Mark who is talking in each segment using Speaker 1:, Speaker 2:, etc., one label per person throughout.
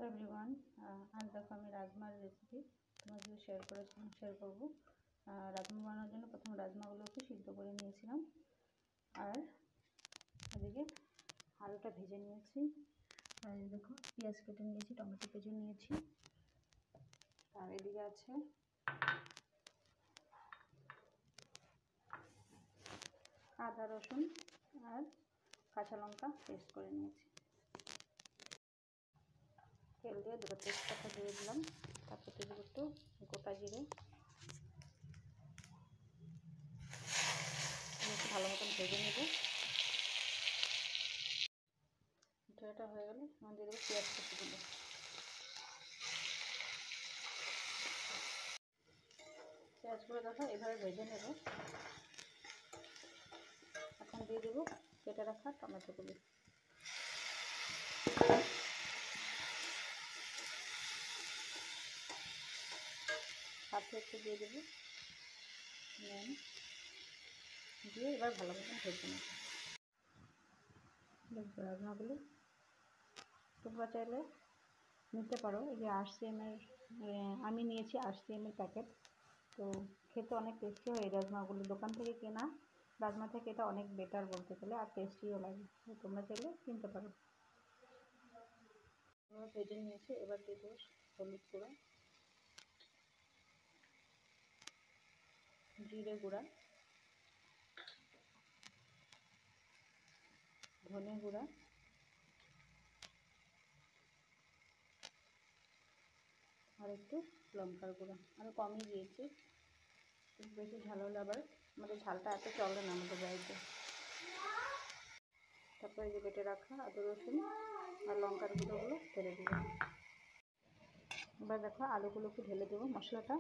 Speaker 1: Everyone, আজ দেখো আমি রাজমার রেসিপি তোমার সাথে শেয়ার করব। রাজমা বানানোর জন্য প্রথমে রাজমাগুলোকে সিদ্ধ করে নিয়েছিলাম, আর এদিকে আলুটা ভেজে নিয়েছি। আর দেখো পেঁয়াজ কেটে নিয়েছি, টমেটো ভেজে নিয়েছি। আর এদিকে আছে আদা রসুন আর কাঁচা লঙ্কা পেস্ট করে নিয়েছি। তেল দিয়ে দুটো তেজপাতা দিয়ে দিলাম, তারপর দিয়ে একটু গোটা জিরে, ভালো মতন ভেজে নেব। এটা হয়ে গেলে আমি দিয়ে দেবো পেঁয়াজ কুচি দেবো। পেঁয়াজগুলো দেখো এভাবে ভেজে নেব। এখন দিয়ে দেবো কেটে রাখা টমেটোগুলো। সাথে একটু দিয়ে দেবো নুন, দিয়ে এবার ভালো মতন ভেজে নেব। রাজমাগুলো তোমরা চাইলে নিতে পারো। এই যে 800 ml আমি নিয়েছি 800 ml প্যাকেট। তো খেতে অনেক টেস্টি হয় এই রাজমাগুলো। দোকান থেকে কেনা রাজমা থেকে এটা অনেক বেটার বলতে গেলে, আর টেস্টিও লাগে। তোমরা চাইলে কিনতে পারো। ভেজে নিয়েছি, এবার দিয়ে দেবো হলুদ গুঁড়া, জিরে গুঁড়া, ধনে গুঁড়া, আর একটু লঙ্কার গুঁড়া। আমি কমই দিয়েছি, বেশি ঝাল হলে আবার আমাদের ঝালটা এত চলে না আমাদের বাড়িতে। তারপরে যে বেটে রাখা আদা রসুন আর লঙ্কার গুঁড়োগুলো ঢেলে দেবো। এবার দেখো আলুগুলোকে ঢেলে দেবো। মশলাটা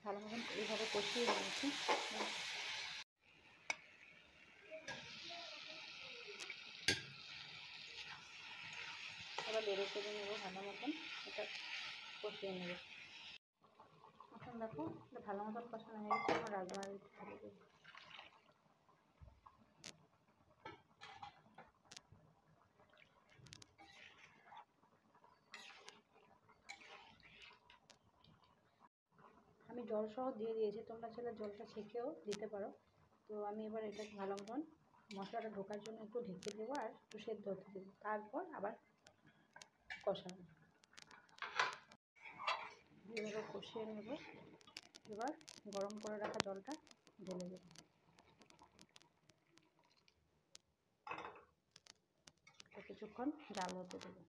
Speaker 1: ভালো মতন এইভাবে কষিয়ে নিয়েছি। এবার নেড়ে চেড়ে নেবো ভালো মতন, এটা কষিয়ে নেব। এখন দেখো ভালো মতন কষানো হয়ে গেছে। এখন রাজমা ঢেলে দেবো। আমি জল সহ দিয়ে দিয়েছি, তোমরা চাইলে জলটা ছেঁকেও দিতে পারো। তো আমি এবার এটাকে ভালো মতন মশলাটা ঢোকার জন্য একটু ঢেকে দেবো আর একটু সেদ্ধ হতে দেবো, তারপর আবার কষাবো। এভাবে কষিয়ে নেব। এবার গরম করে রাখা জলটা ঢেলে দেবো। কিছুক্ষণ জাল হতে দেবো।